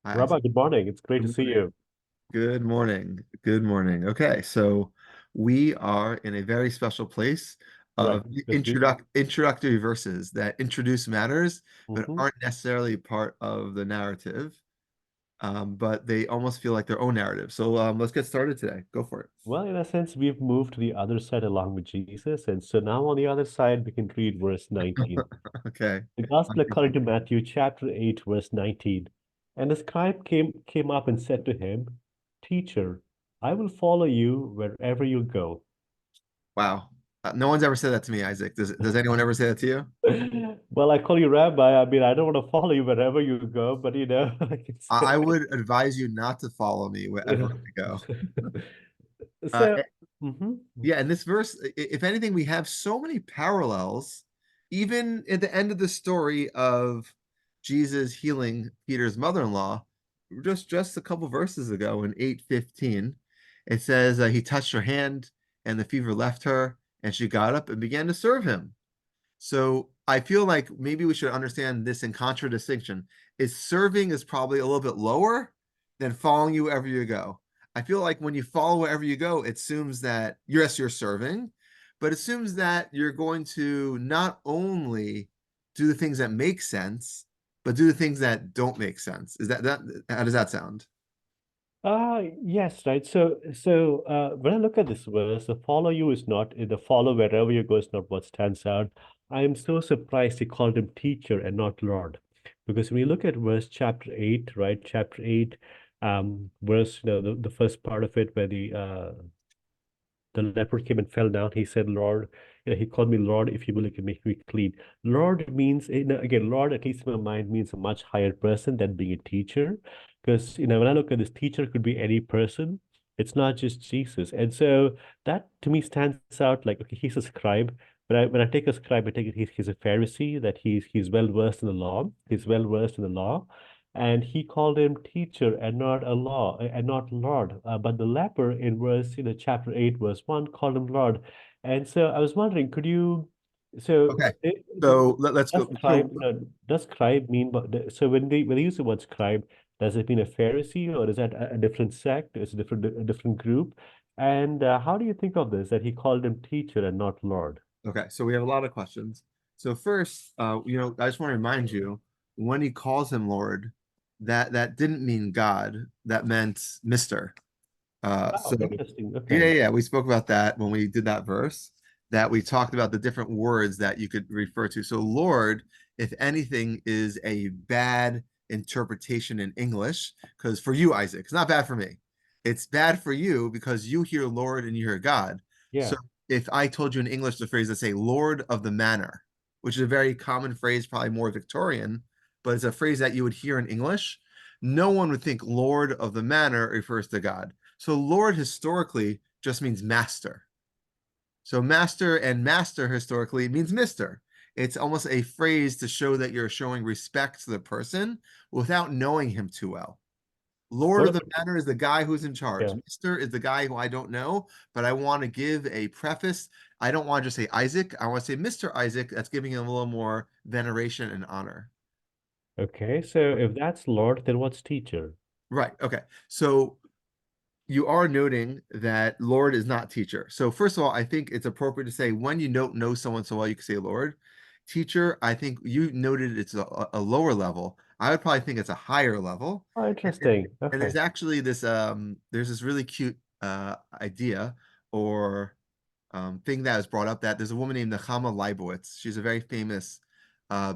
Hi, Rabbi, Isaac. good morning. It's great to Good see morning. you. Good morning. Good morning. Okay, so we are in a very special place Right. of This week. introductory verses that introduce matters but Hmm. aren't necessarily part of the narrative, but they almost feel like their own narrative. So let's get started today. Go for it. Well, in a sense, we've moved to the other side along with Jesus. And so now on the other side, we can read verse 19. Okay. The Gospel according to Matthew, chapter 8, verse 19. And the scribe came up and said to him, Teacher, I will follow you wherever you go. Wow. No one's ever said that to me, Isaac. Does anyone ever say that to you? Well, I call you Rabbi. I mean, I don't want to follow you wherever you go, but I can I say. would advise you not to follow me wherever I go. Uh, So, mhm. Yeah, in this verse, if anything, we have so many parallels, even at the end of the story of Jesus healing Peter's mother-in-law, just a couple verses ago in 8:15, it says he touched her hand and the fever left her, and she got up and began to serve him. So I feel like maybe we should understand this in contradistinction. Is serving is probably a little bit lower than following you wherever you go. I feel like when you follow wherever you go, it assumes that yes, you're serving, but assumes that you're going to not only do the things that make sense, but do the things that don't make sense. Is that how does that sound? Yes, right. So when I look at this verse, the follow you is not the follow wherever you go is not what stands out. I am so surprised he called him teacher and not Lord. Because when you look at verse chapter 8, right? Chapter 8, verse, the first part of it where the leper came and fell down. He said, Lord, he called me Lord, if you will, you can make me clean. Lord means, again, Lord, at least in my mind, means a much higher person than being a teacher. Because, when I look at this, teacher could be any person. It's not just Jesus. And so that to me stands out like, okay, he's a scribe. When I take a scribe, I take it he's a Pharisee, that he's well versed in the law. He's well versed in the law. And he called him teacher and not a law and not Lord. But the leper in chapter 8, verse 1 called him Lord. And so I was wondering, could you so Okay, it, so let's does go. scribe does scribe mean so when they use the word scribe, does it mean a Pharisee or is that a different sect? Is it a different group? And how do you think of this that he called him teacher and not Lord? Okay, so we have a lot of questions. So first, I just want to remind you, when he calls him Lord, that didn't mean God. That meant Mister. So Oh, interesting. yeah, Okay. yeah, we spoke about that when we did that verse. That we talked about the different words that you could refer to. So Lord, if anything, is a bad interpretation in English, because for you, Isaac, it's not bad for me. It's bad for you because you hear Lord and you hear God. So Yeah. if I told you in English the phrase, let's say Lord of the Manor, which is a very common phrase, probably more Victorian, but it's a phrase that you would hear in English, no one would think Lord of the Manor refers to God. So Lord historically just means master. So master and master historically means Mr. It's almost a phrase to show that you're showing respect to the person without knowing him too well. Lord What of the about, Manor is the guy who's in charge. yeah. Mister is the guy who I don't know, but I want to give a preface. I don't want to just say Isaac. I want to say Mr. Isaac. That's giving him a little more veneration and honor. Okay, so if that's Lord, then what's teacher? Right. Okay. So you are noting that Lord is not teacher. So first of all, I think it's appropriate to say when you don't know someone so well, you can say Lord. Teacher, I think you noted it's a lower level. I would probably think it's a higher level. Oh, And, interesting. and Okay. there's actually there's this really cute idea or thing that was brought up that there's a woman named Nechama Leibowitz. She's a very famous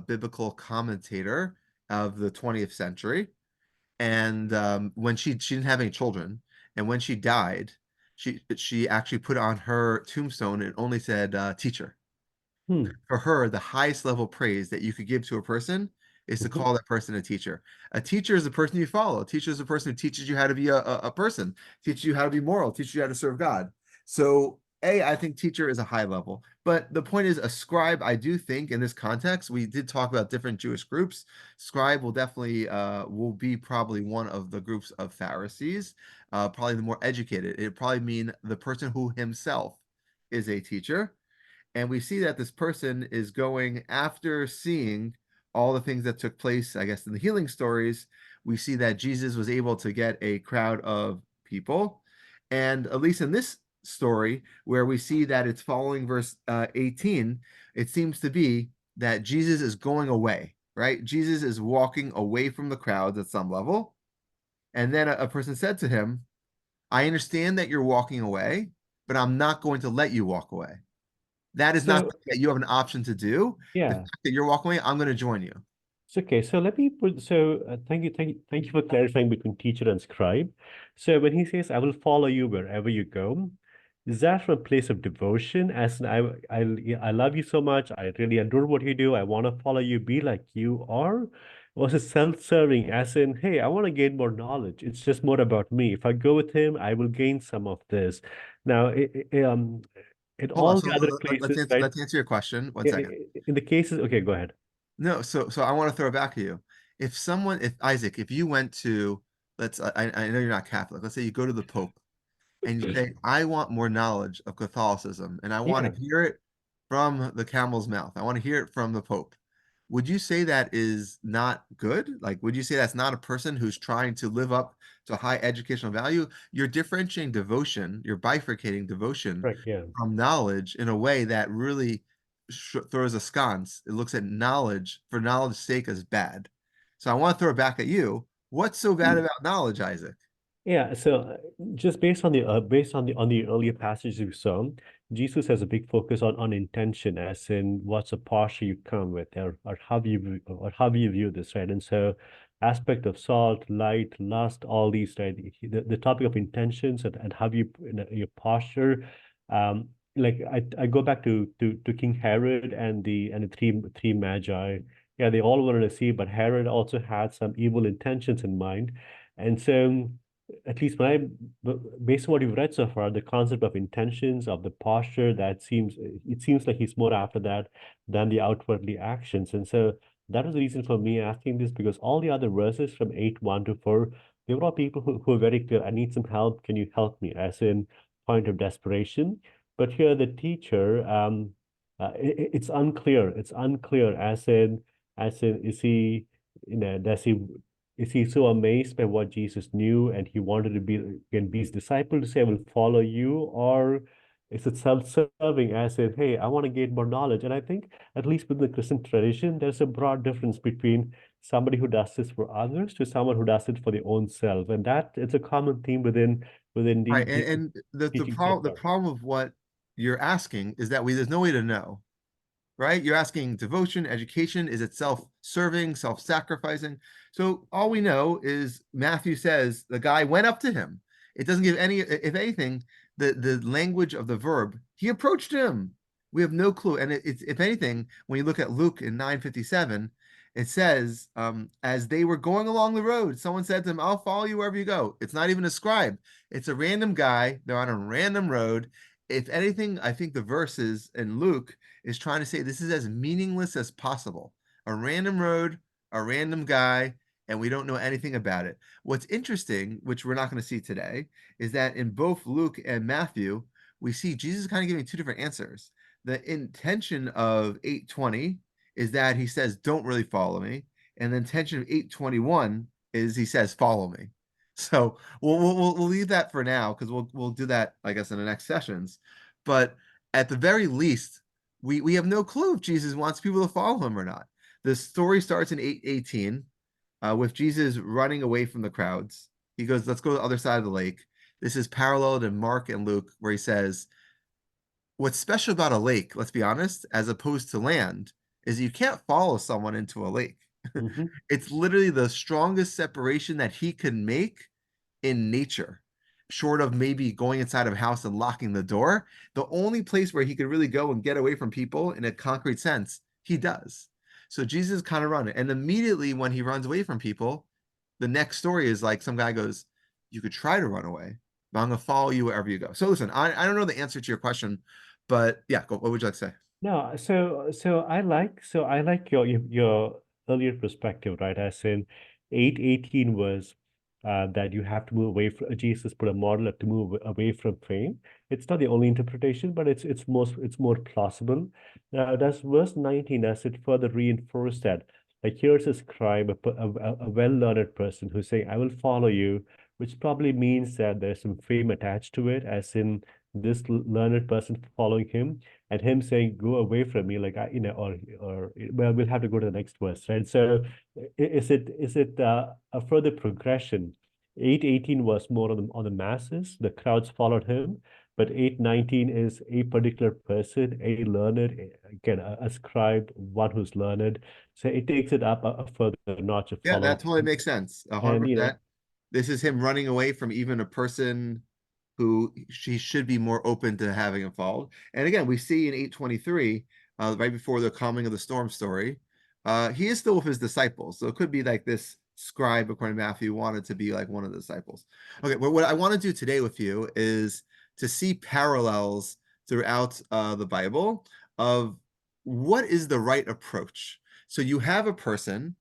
biblical commentator of the 20th century, and when she didn't have any children, and when she died, she actually put on her tombstone and only said teacher. Hmm. For her, the highest level praise that you could give to a person is to Mhm. call that person a teacher. A teacher is the person you follow. A teacher is the person who teaches you how to be a person, teaches you how to be moral, teaches you how to serve God. So I think teacher is a high level. But the point is, a scribe, I do think in this context, we did talk about different Jewish groups. Scribe will definitely will be probably one of the groups of Pharisees, probably the more educated. It probably mean the person who himself is a teacher, and we see that this person is going after seeing all the things that took place, I guess, in the healing stories, we see that Jesus was able to get a crowd of people. And at least in this story, where we see that it's following verse 18, it seems to be that Jesus is going away, right? Jesus is walking away from the crowds at some level. And then a person said to him, I understand that you're walking away, but I'm not going to let you walk away. That is not So something that you have an option to do. The yeah. fact that you're walking away, I'm going to join you. So, okay, so let me put so thank you for clarifying between teacher and scribe. So when he says, "I will follow you wherever you go," is that from a place of devotion? As in, I love you so much, I really adore what you do, I want to follow you, be like you, or was it self-serving? As in, hey, I want to gain more knowledge. It's just more about me. If I go with him, I will gain some of this. Now, in Hold on. all So the other let's places, answer, right? let's answer your question. One second. In the cases, okay, go ahead. No, so I want to throw it back at you. If Isaac, if you went to, I know you're not Catholic. Let's say you go to the Pope and you say, I want more knowledge of Catholicism and I want Yeah. to hear it from the camel's mouth. I want to hear it from the Pope. Would you say that is not good? Like, would you say that's not a person who's trying to live up to a high educational value? You're differentiating devotion, you're bifurcating devotion Right, yeah. from knowledge in a way that really throws a sconce. It looks at knowledge for knowledge's sake as bad. So I want to throw it back at you. What's so bad about knowledge, Isaac? Yeah, so just based on the earlier passages we saw, Jesus has a big focus on intention, as in what's the posture you come with, or how you view this, right? And so, aspect of salt, light, lust, all these, right? The topic of intentions and how your posture, um, like I go back to King Herod and the three magi. Yeah, they all wanted to see, but Herod also had some evil intentions in mind, and so at least based on what you've read so far, the concept of intentions, of the posture, it seems like he's more after that than the outwardly actions. And so that was the reason for me asking this, because all the other verses from 8:1 to 4, they were all people who are very clear. I need some help. Can you help me? As in point of desperation. But here the teacher, it's unclear. It's unclear as in, is he, does he is he so amazed by what Jesus knew and he wanted to be his disciple to say, I will follow you? Or is it self-serving as in, hey, I want to gain more knowledge? And I think, at least within the Christian tradition, there's a broad difference between somebody who does this for others to someone who does it for their own self. And that it's a common theme within Right. Jesus' And the teaching so problem the far. problem of what you're asking is that there's no way to know, right? You're asking devotion, education is it self-serving, self-sacrificing. So all we know is Matthew says the guy went up to him. It doesn't give any, if anything, the language of the verb, he approached him. We have no clue. And it's, if anything, when you look at Luke in 9:57, it says, as they were going along the road, someone said to him, I'll follow you wherever you go. It's not even a scribe. It's a random guy. They're on a random road. If anything, I think the verses in Luke is trying to say this is as meaningless as possible. A random road, a random guy, and we don't know anything about it. What's interesting, which we're not going to see today, is that in both Luke and Matthew, we see Jesus kind of giving two different answers. The intention of 8:20 is that he says, don't really follow me. And the intention of 8:21 is he says, follow me. So we'll leave that for now because we'll do that, I guess, in the next sessions. But at the very least, we have no clue if Jesus wants people to follow him or not. The story starts in 8:18 with Jesus running away from the crowds. He goes, let's go to the other side of the lake. This is paralleled in Mark and Luke, where he says, what's special about a lake, let's be honest, as opposed to land, is you can't follow someone into a lake. Hmm. It's literally the strongest separation that he can make in nature, short of maybe going inside of a house and locking the door. The only place where he could really go and get away from people in a concrete sense, he does. So Jesus kind of run it. And immediately when he runs away from people, the next story is like some guy goes, you could try to run away, but I'm going to follow you wherever you go. So listen, I don't know the answer to your question, but yeah, what would you like to say? No, so I like your earlier perspective, right? As in 8:18 was that you have to move away from Jesus put a model to move away from fame. It's not the only interpretation, but it's more plausible. Does verse 19 does it further reinforce that Like here's a scribe, a well-learned person who's saying, I will follow you, which probably means that there's some fame attached to it, as in this learned person following him, and him saying, go away from me, like or well, we'll have to go to the next verse, right? So is it a further progression? 8:18 was more on the masses, the crowds followed him, but 8:19 is a particular person, a learned, again, a scribe, one who's learned. So it takes it up a further notch of Yeah, that following totally him. makes sense. And 100%. This is him running away from even a person who she should be more open to having involved. And again, we see in 823, right before the calming of the storm story, he is still with his disciples. So it could be like this scribe, according to Matthew, wanted to be like one of the disciples. Okay, well, what I want to do today with you is to see parallels throughout the Bible of what is the right approach. So you have a person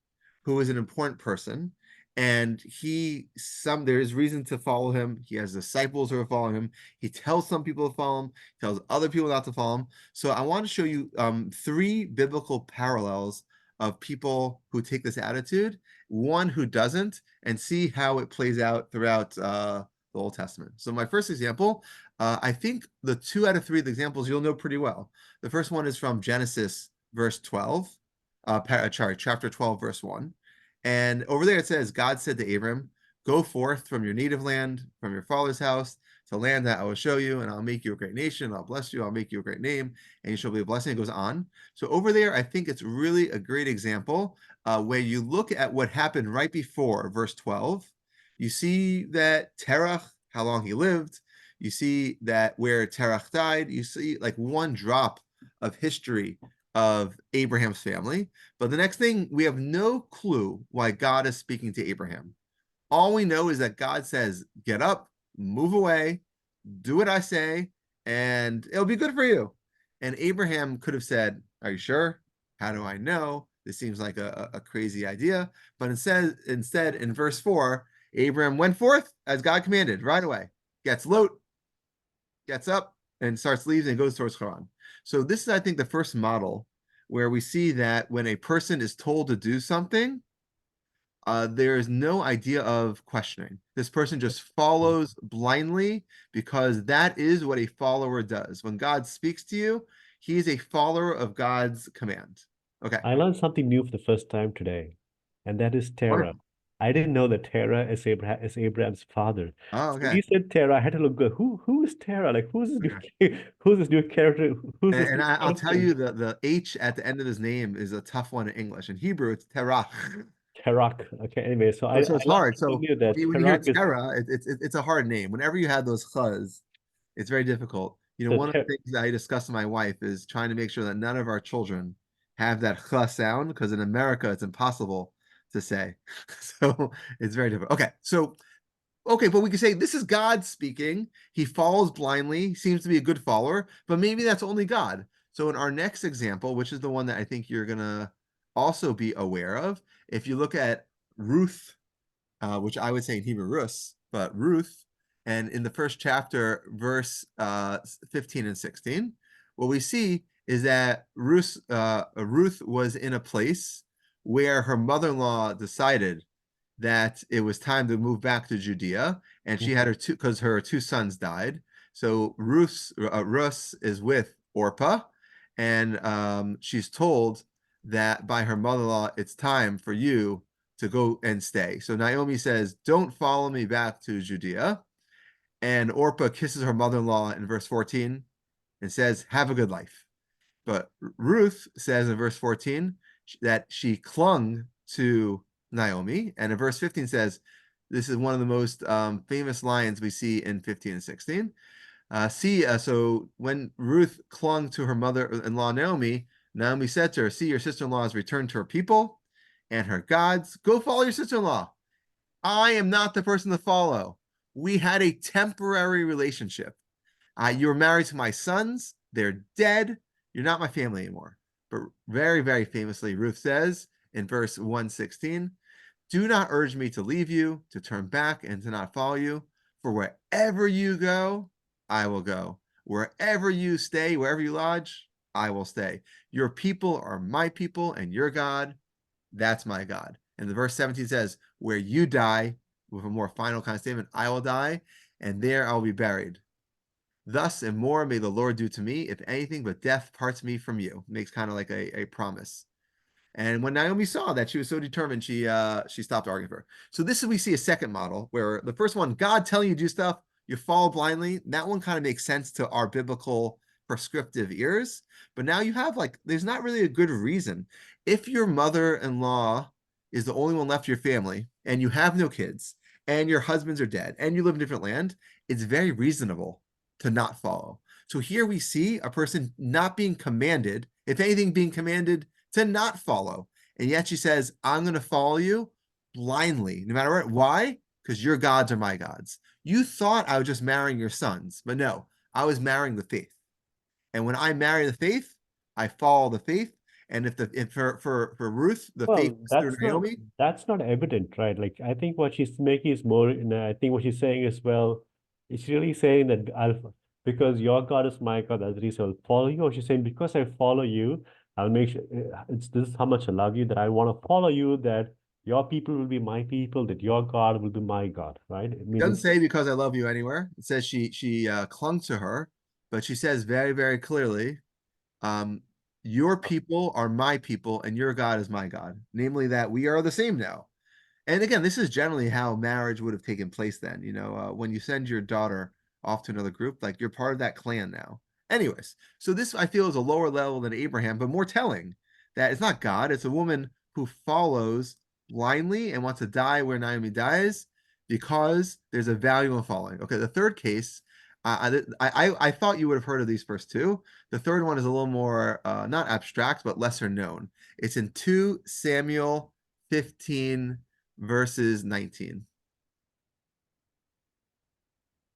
who is an important person, and there is reason to follow him. He has disciples who are following him. He tells some people to follow him, tells other people not to follow him. So I want to show you three biblical parallels of people who take this attitude, one who doesn't, and see how it plays out throughout the Old Testament. So my first example, I think the 2 out of 3 of the examples you'll know pretty well. The first one is from Genesis verse 12, chapter 12 verse 1. And over there it says, God said to Abram, go forth from your native land, from your father's house, to land that I will show you, and I'll make you a great nation. I'll bless you. I'll make you a great name, and you shall be a blessing. It goes on. So over there, I think it's really a great example where you look at what happened right before verse 12. You see that Terach, how long he lived. You see that where Terach died. You see like one drop of history of Abraham's family. But the next thing, we have no clue why God is speaking to Abraham. All we know is that God says, get up, move away, do what I say, and it'll be good for you. And Abraham could have said, are you sure? How do I know? This seems like a crazy idea. But instead, in verse 4, Abraham went forth as God commanded right away, gets Lot, gets up, and starts leaving and goes towards Haran. So this is, I think, the first model where we see that when a person is told to do something, there is no idea of questioning. This person just follows blindly because that is what a follower does. When God speaks to you, he is a follower of God's command. Okay. I learned something new for the first time today, and that is Terah. Wonderful. I didn't know that Terah is Abraham's father. Oh, So when okay. you said Terah, I had to look good. Who is Terah? Like Okay. who's this new character? Who's this And new I'll tell person? you the H at the end of his name is a tough one in English. In Hebrew, it's Terach. Terak. Okay, anyway, so I, So I it's learned hard. something So new that when you hear Terak is Terah, it's a hard name. Whenever you have those chuz, it's very difficult. so One of ter the things that I discuss with my wife is trying to make sure that none of our children have that ch sound, because in America it's impossible to say. So it's very difficult. Okay, but we can say this is God speaking. He follows blindly, he seems to be a good follower, but maybe that's only God. So in our next example, which is the one that I think you're gonna also be aware of, if you look at Ruth, which I would say in Hebrew Rus, but Ruth, and in the first chapter, verse 15 and 16, what we see is that Ruth was in a place where her mother-in-law decided that it was time to move back to Judea, and she had her two sons died. So Rus is with Orpah, and she's told that by her mother-in-law, it's time for you to go and stay. So Naomi says, don't follow me back to Judea. And Orpah kisses her mother-in-law in verse 14 and says, have a good life. But Ruth says in verse 14 that she clung to Naomi. And in verse 15 says, this is one of the most famous lines we see in 15 and 16. So when Ruth clung to her mother-in-law Naomi, Naomi said to her, see, your sister-in-law has returned to her people and her gods. Go follow your sister-in-law. I am not the person to follow. We had a temporary relationship. You were married to my sons. They're dead. You're not my family anymore. But very, very famously, Ruth says in verse 116, do not urge me to leave you, to turn back and to not follow you. For wherever you go, I will go. Wherever you stay, wherever you lodge, I will stay. Your people are my people, and your God, that's my God. And the verse 17 says, where you die, with a more final kind of statement, I will die, and there I'll be buried. Thus and more may the Lord do to me, if anything but death parts me from you. Makes kind of like a promise. And when Naomi saw that she was so determined, she stopped arguing for her. So this is we see a second model where the first one, God telling you to do stuff, you follow blindly. That one kind of makes sense to our biblical prescriptive ears. But now you have like, there's not really a good reason. If your mother-in-law is the only one left of your family and you have no kids and your husbands are dead and you live in a different land, it's very reasonable to not follow. So here we see a person not being commanded, if anything, being commanded to not follow. And yet she says, I'm going to follow you blindly, no matter what. Why? Because your gods are my gods. You thought I was just marrying your sons, but no, I was marrying the faith. And when I marry the faith, I follow the faith. And if for Ruth, the faith Well, was through Naomi, that's not evident, right? Like I think what she's making is more, I think what she's saying is, well, is she really saying that because your God is my God, that's the reason I'll follow you? Or she's saying because I follow you, I'll make sure this is how much I love you, that I want to follow you, that your people will be my people, that your God will be my God, right? I it mean, doesn't it's say because I love you anywhere. It says she clung to her, but she says very, very clearly, um, your people are my people and your God is my God. Namely that we are the same now. And again, this is generally how marriage would have taken place then. When you send your daughter off to another group, like you're part of that clan now. Anyways, so this I feel is a lower level than Abraham, but more telling that it's not God, it's a woman who follows blindly and wants to die where Naomi dies because there's a value in following. Okay, the third case, I thought you would have heard of these first two. The third one is a little more not abstract, but lesser known. It's in 2 Samuel 15 verses 19.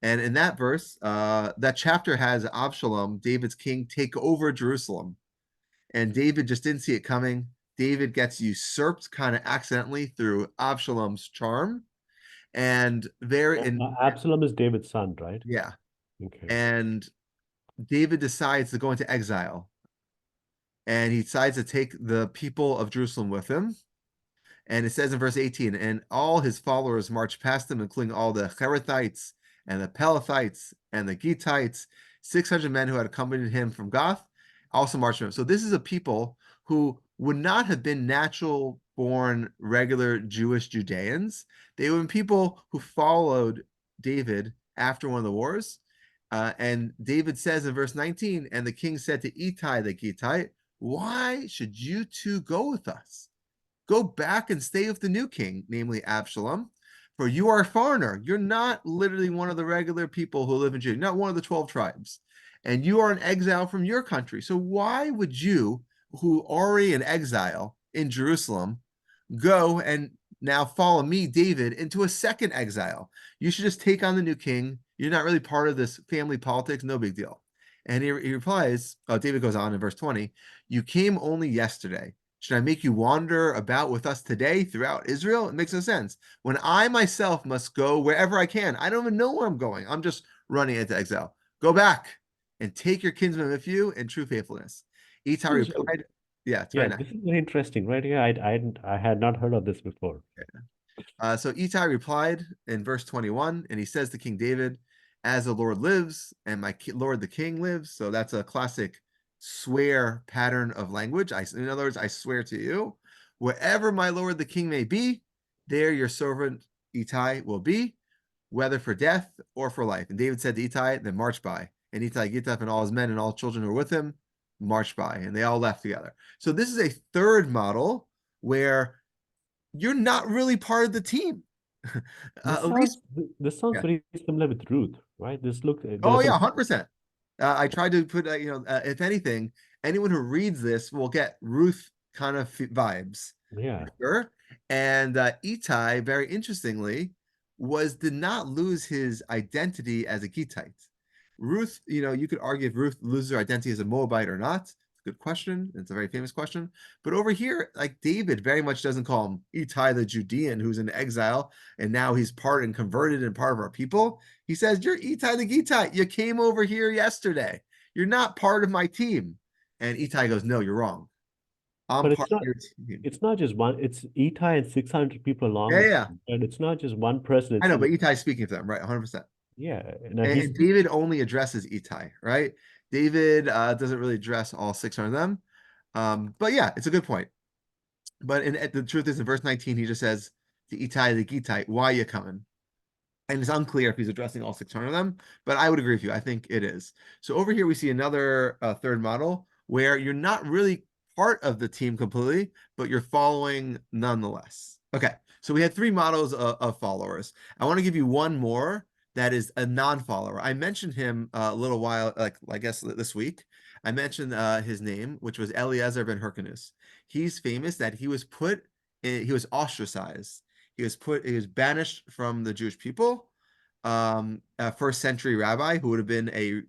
And in that verse, that chapter has Absalom, David's king, take over Jerusalem. And David just didn't see it coming. David gets usurped kind of accidentally through Absalom's charm. And there in Absalom is David's son, right? yeah. Okay. And David decides to go into exile. And he decides to take the people of Jerusalem with him. And it says in verse 18, and all his followers marched past him, including all the Cherethites and the Pelethites and the Gittites, 600 men who had accompanied him from Gath, also marched with him. So this is a people who would not have been natural born regular Jewish Judeans. They would have been people who followed David after one of the wars. And David says in verse 19, and the king said to Ittai the Gittite, why should you two go with us? Go back and stay with the new king, namely Absalom, for you are a foreigner. You're not literally one of the regular people who live in Judah, not one of the 12 tribes. And you are in exile from your country. So why would you, who are already in exile in Jerusalem, go and now follow me, David, into a second exile? You should just take on the new king. You're not really part of this family politics, no big deal. And he replies, David goes on in verse 20, you came only yesterday. Should I make you wander about with us today throughout Israel? It makes no sense. When I myself must go wherever I can, I don't even know where I'm going. I'm just running into exile. Go back and take your kinsman with you in true faithfulness. Ittai replied, yeah, it's very Yeah, nice. this is very interesting, right? Yeah, I had not heard of this before. So Ittai replied in verse 21, and he says to King David, as the Lord lives and my Lord the king lives. So that's a classic swear pattern of language. In other words, I swear to you, wherever my Lord the king may be, there your servant Ittai will be, whether for death or for life. And David said to Ittai, then march by. And Ittai get up and all his men and all children who were with him marched by, and they all left together. So this is a third model where you're not really part of the team. This At least, sounds this sounds yeah. very similar with Ruth, right? This look Oh there's yeah, some 100%. I tried to put, if anything, anyone who reads this will get Ruth kind of vibes, for yeah. sure. And Ittai, very interestingly, did not lose his identity as a Gittite. Ruth, you could argue if Ruth loses her identity as a Moabite or not. It's a good question. It's a very famous question. But over here, like David very much doesn't call him Ittai the Judean, who's in exile, and now he's part and converted and part of our people. He says, you're Ittai the Gittite. You came over here yesterday. You're not part of my team. And Ittai goes, no, you're wrong. I'm But part of your team. it's not just one, it's Itai and 600 people along Yeah, with yeah. him. And it's not just one person, I it's know, but Itai's speaking for them, right? 100%. yeah, and And David only addresses Itai, right? David doesn't really address all 600 of them. But yeah, it's a good point. But the truth is, in verse 19, he just says to Itai the Gittite, why are you coming? And it's unclear if he's addressing all 600 of them, but I would agree with you. I think it is. So over here, we see another third model where you're not really part of the team completely, but you're following nonetheless. Okay, so we had three models of followers. I want to give you one more that is a non-follower. I mentioned him a little while, like I guess this week. I mentioned his name, which was Eliezer ben Hyrcanus. He's famous that he was ostracized. He was banished from the Jewish people. A first century rabbi who would have been a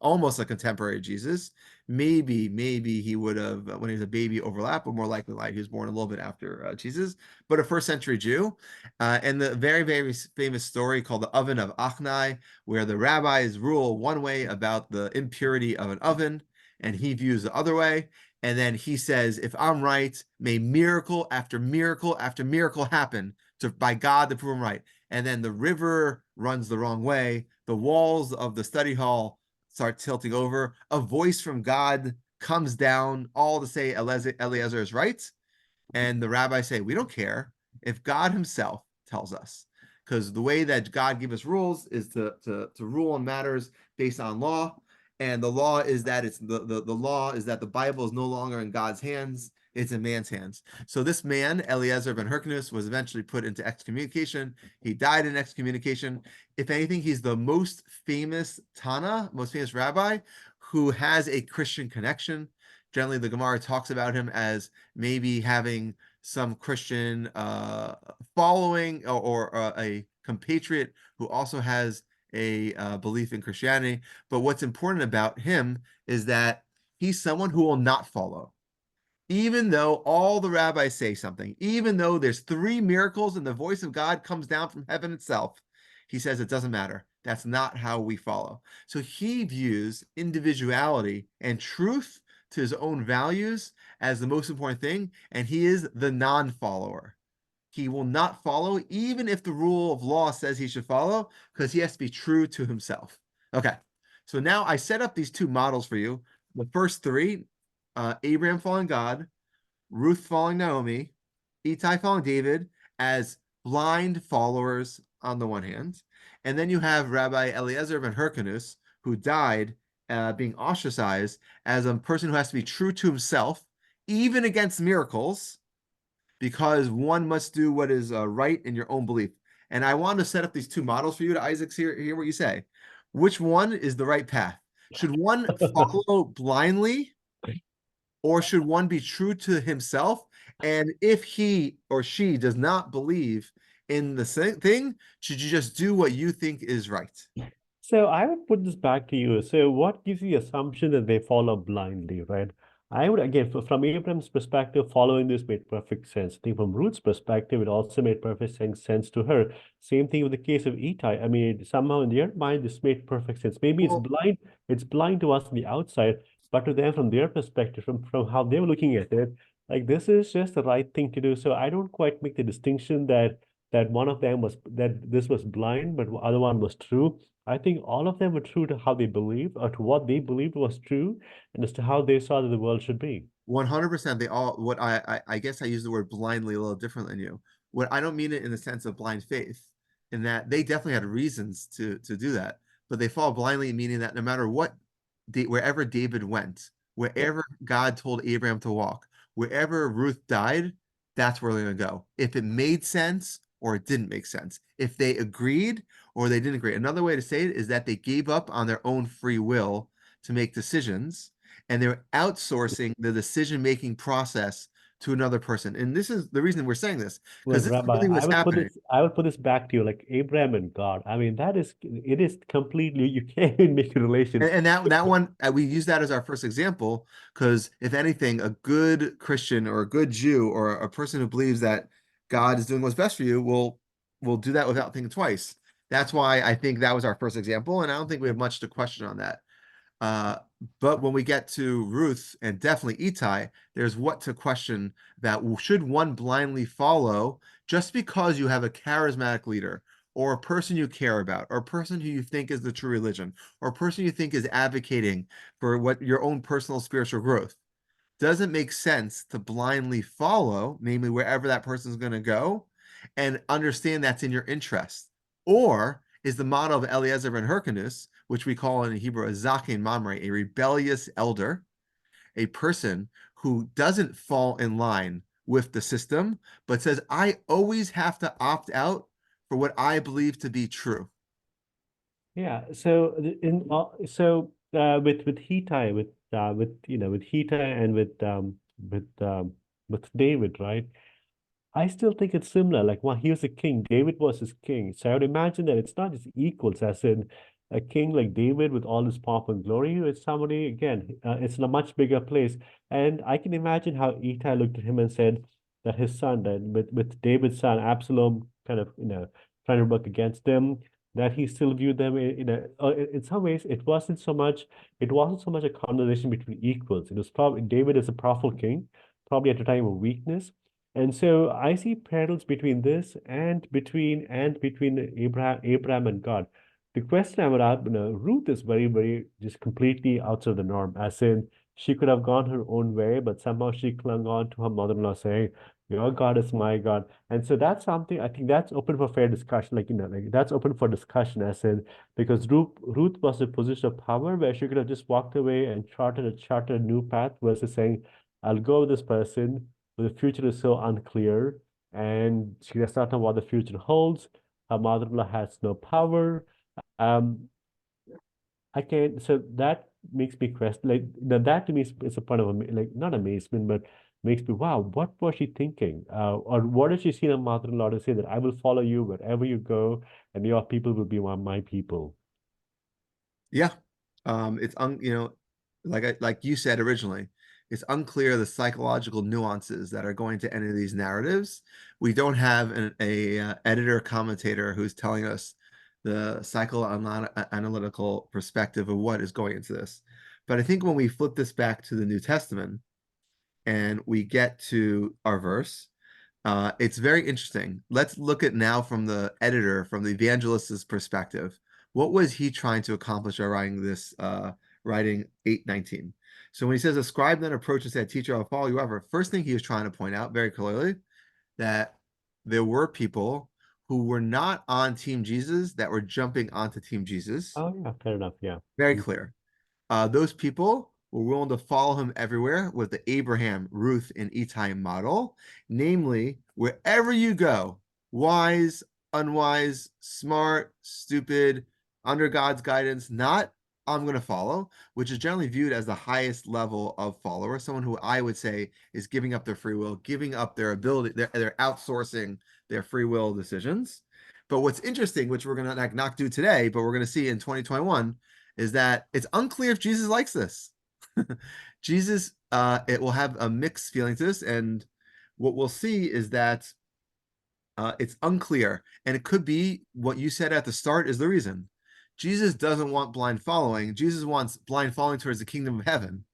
almost a contemporary of Jesus. Maybe he would have when he was a baby overlap, but more likely like he was born a little bit after Jesus. But a first century Jew, and the very famous story called the Oven of Achnai, where the rabbis rule one way about the impurity of an oven, and he views the other way. And then he says, if I'm right, may miracle after miracle after miracle happen by God to prove I'm right. And then the river runs the wrong way. The walls of the study hall start tilting over. A voice from God comes down, all to say Eliezer is right. And the rabbis say, we don't care if God himself tells us. Because the way that God gives us rules is to rule on matters based on law. And the law is that the law is that the Bible is no longer in God's hands, it's in man's hands. So this man, Eliezer ben Hyrcanus, was eventually put into excommunication. He died in excommunication. If anything, he's the most famous Tana, most famous rabbi who has a Christian connection. Generally, the Gemara talks about him as maybe having some Christian following or a compatriot who also has a belief in Christianity. But what's important about him is that he's someone who will not follow. Even though all the rabbis say something, even though there's three miracles and the voice of God comes down from heaven itself, he says it doesn't matter. That's not how we follow. So he views individuality and truth to his own values as the most important thing, and he is the non-follower. He will not follow, even if the rule of law says he should follow, because he has to be true to himself. Okay, so now I set up these two models for you. The first three, Abraham following God, Ruth following Naomi, Itai following David as blind followers on the one hand. And then you have Rabbi Eliezer ben Hyrcanus, who died being ostracized as a person who has to be true to himself, even against miracles, because one must do what is right in your own belief. And I want to set up these two models for you to Isaac's hear what you say. Which one is the right path? Should one follow blindly, or should one be true to himself? And if he or she does not believe in the thing, should you just do what you think is right? So I would put this back to you. So what gives the assumption that they follow blindly, right? I would again, from Abraham's perspective, following this made perfect sense. I think from Ruth's perspective, it also made perfect sense to her. Same thing with the case of Itai. I mean, somehow in their mind, this made perfect sense. Maybe Well, it's blind to us on the outside, but to them from their perspective, from how they were looking at it, like this is just the right thing to do. So I don't quite make the distinction that one of them was that this was blind, but the other one was true. I think all of them were true to how they believed or to what they believed was true and as to how they saw that the world should be. 100%. They all, what I guess I use the word blindly a little different than you. What I don't mean it in the sense of blind faith, in that they definitely had reasons to do that, but they fall blindly, meaning that no matter what, wherever David went, Yeah. wherever God told Abraham to walk, wherever Ruth died, that's where they're going to go. If it made sense or it didn't make sense, if they agreed or they didn't agree. Another way to say it is that they gave up on their own free will to make decisions, and they're outsourcing the decision-making process to another person. And this is the reason we're saying this, Well, because this is Rabbi, really what's happening. I would put this back to you like Abraham and God. I mean, it is completely, you can't even make a relation. And that one we use that as our first example because if anything, a good Christian or a good Jew or a person who believes that God is doing what's best for you will do that without thinking twice. That's why I think that was our first example, and I don't think we have much to question on that. But when we get to Ruth and definitely Itai, there's what to question that should one blindly follow just because you have a charismatic leader or a person you care about or a person who you think is the true religion or a person you think is advocating for what your own personal spiritual growth? Doesn't make sense to blindly follow, namely wherever that person is going to go, and understand that's in your interest. Or is the model of Eliezer ben Hyrcanus, which we call in Hebrew a zaken mamre, a rebellious elder, a person who doesn't fall in line with the system, but says, I always have to opt out for what I believe to be true. Yeah. So with Hittite with with Hittite and with David, right? I still think it's similar. Like, well, he was a king. David was his king. So I would imagine that it's not just equals, as in a king like David with all his pomp and glory. It's somebody, again, it's in a much bigger place. And I can imagine how Ittai looked at him and said that his son, that with David's son, Absalom, kind of, trying to work against them, that he still viewed them in some ways, it wasn't so much a conversation between equals. It was probably David is a powerful king, probably at a time of weakness. And so I see parallels between this and between Abraham and God. The question I would ask, Ruth is very, very just completely outside of the norm, as in she could have gone her own way, but somehow she clung on to her mother-in-law saying, your God is my God. And so that's something I think that's open for fair discussion, like that's open for discussion, as in because Ruth was in a position of power where she could have just walked away and charted a new path versus saying, I'll go with this person, but the future is so unclear, and she does not know what the future holds. Her mother-in-law has no power. Um, I can so that makes me question that to me is a part of like not amazement, but makes me wow, what was she thinking? Or what did she see in her mother-in-law to say that I will follow you wherever you go, and your people will be my people. Yeah. It's like you said originally, it's unclear the psychological nuances that are going to enter these narratives. We don't have editor commentator who's telling us the psychoanalytical perspective of what is going into this. But I think when we flip this back to the New Testament and we get to our verse, it's very interesting. Let's look at now from the editor, from the evangelist's perspective. What was he trying to accomplish by writing this, writing 8:19? So when he says, a scribe then approached and said, teacher, I'll follow you ever. First thing he was trying to point out very clearly that there were people who were not on Team Jesus that were jumping onto Team Jesus. Oh yeah, fair enough. Yeah. Very clear. Those people were willing to follow him everywhere with the Abraham, Ruth, and Itai model, namely, wherever you go, wise, unwise, smart, stupid, under God's guidance, not I'm going to follow, which is generally viewed as the highest level of follower, someone who I would say is giving up their free will, giving up their ability, they're outsourcing their free will decisions. But what's interesting, which we're going to not do today, but we're going to see in 2021, is that it's unclear if Jesus likes this. Jesus, it will have a mixed feeling to this, and what we'll see is that it's unclear, and it could be what you said at the start is the reason. Jesus doesn't want blind following. Jesus wants blind following towards the kingdom of heaven.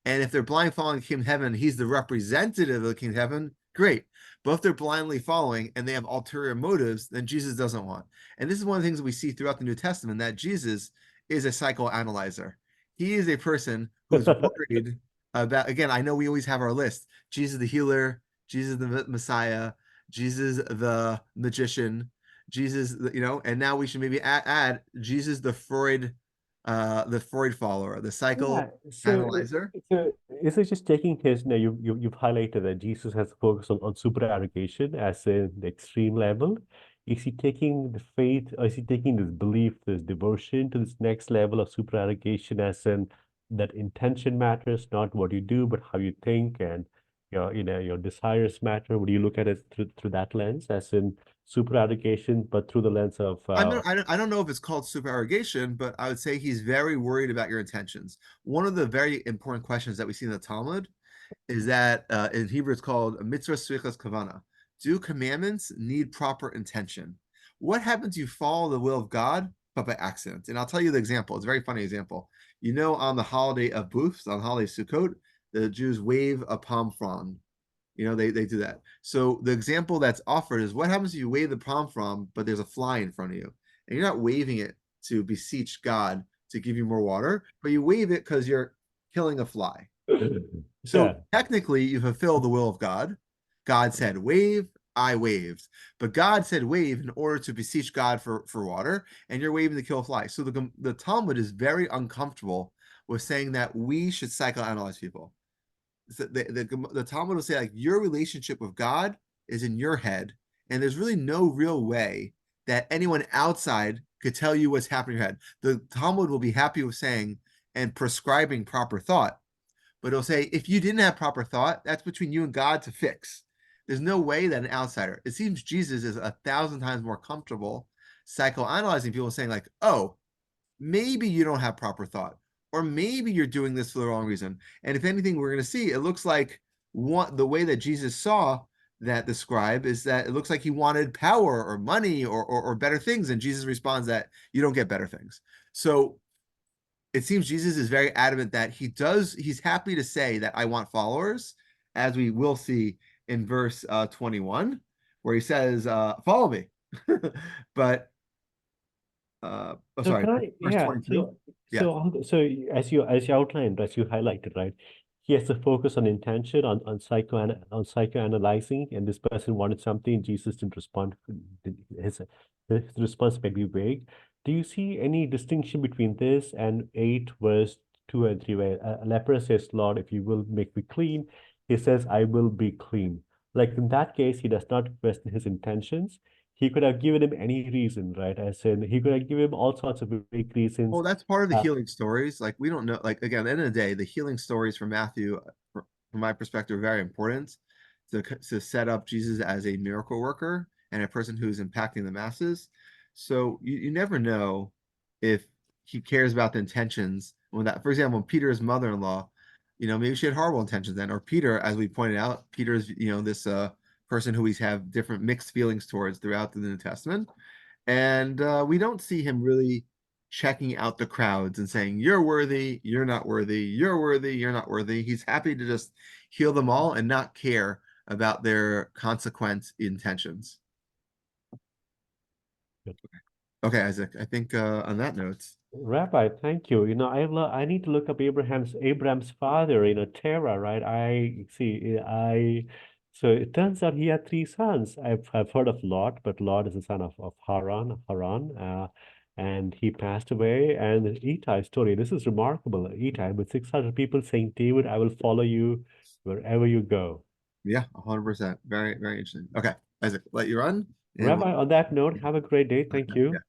And if they're blind following King of Heaven, he's the representative of the King of Heaven, great. But if they're blindly following and they have ulterior motives, then Jesus doesn't want. And this is one of the things that we see throughout the New Testament, that Jesus is a psychoanalyzer. He is a person who is worried about, again, I know we always have our list: Jesus the healer, Jesus the Messiah, Jesus the magician, Jesus, and now we should maybe add Jesus the Freud follower, the Yeah, so psychoanalyzer. so is it just taking his, you've highlighted that Jesus has focused on supererogation as in the extreme level. Is he taking the faith, or is he taking this belief, this devotion to this next level of supererogation, as in that intention matters, not what you do, but how you think, and your desires matter? Would you look at it through that lens, as in supererogation, but through the lens of I don't know if it's called supererogation, but I would say he's very worried about your intentions. One of the very important questions that we see in the Talmud is that in Hebrew it's called mitzvah svichas kavana. Do commandments need proper intention? What happens if you follow the will of God, but by accident. And I'll tell you the example. It's a very funny example. You know, on the holiday of Booths, on the holiday of Sukkot, the Jews wave a palm frond. You know, they do that. So the example that's offered is what happens if you wave the palm frond, but there's a fly in front of you, and you're not waving it to beseech God to give you more water, but you wave it because you're killing a fly. So Yeah. technically, you fulfill the will of God. God said, wave, I waved. But God said, wave in order to beseech God for water, and you're waving to kill a fly. So the Talmud is very uncomfortable with saying that we should psychoanalyze people. So the Talmud will say, like, your relationship with God is in your head, and there's really no real way that anyone outside could tell you what's happening in your head. The Talmud will be happy with saying and prescribing proper thought, but it'll say if you didn't have proper thought, that's between you and God to fix. There's no way that an outsider. It seems Jesus is 1,000 times more comfortable psychoanalyzing people, saying like, "Oh, maybe you don't have proper thought, or maybe you're doing this for the wrong reason." And if anything, we're going to see it looks like the way that Jesus saw that the scribe is that it looks like he wanted power or money or better things, and Jesus responds that you don't get better things. So it seems Jesus is very adamant that he's happy to say that I want followers, as we will see in verse 21, where he says, follow me. But oh, So sorry, can I, verse yeah, 22. Yeah. so as you outlined, as you highlighted, right? He has to focus on intention, on psychoanalyzing, and this person wanted something, Jesus didn't respond. His, his response may be vague. Do you see any distinction between this and 8 verse 2 and 3, where a leper says, Lord, if you will make me clean, he says, I will be clean. Like in that case, he does not question his intentions. He could have given him any reason, right? As in, he could have given him all sorts of vague reasons. Well, that's part of the Uh, healing stories. Like we don't know. Like again, at the end of the day, the healing stories from Matthew, from my perspective, are very important to set up Jesus as a miracle worker and a person who's impacting the masses. So you never know if he cares about the intentions. When that, for example, Peter's mother-in-law, maybe she had horrible intentions then, or Peter, as we pointed out, Peter's, this person who we have different mixed feelings towards throughout the New Testament. And we don't see him really checking out the crowds and saying, you're worthy, you're not worthy, you're worthy, you're not worthy. He's happy to just heal them all and not care about their consequent intentions. Okay, Isaac, I think on that note, Rabbi, thank you. I need to look up Abraham's father, Terah, right? I see. So it turns out he had 3 sons. I've heard of Lot, but Lot is the son of Haran, and he passed away. And the Itai story. This is remarkable. Itai with 600 people saying, "David, I will follow you wherever you go." yeah, 100%. Very, very interesting. Okay, Isaac, let you run. And Rabbi, on that note, have a great day. Thank you. yeah.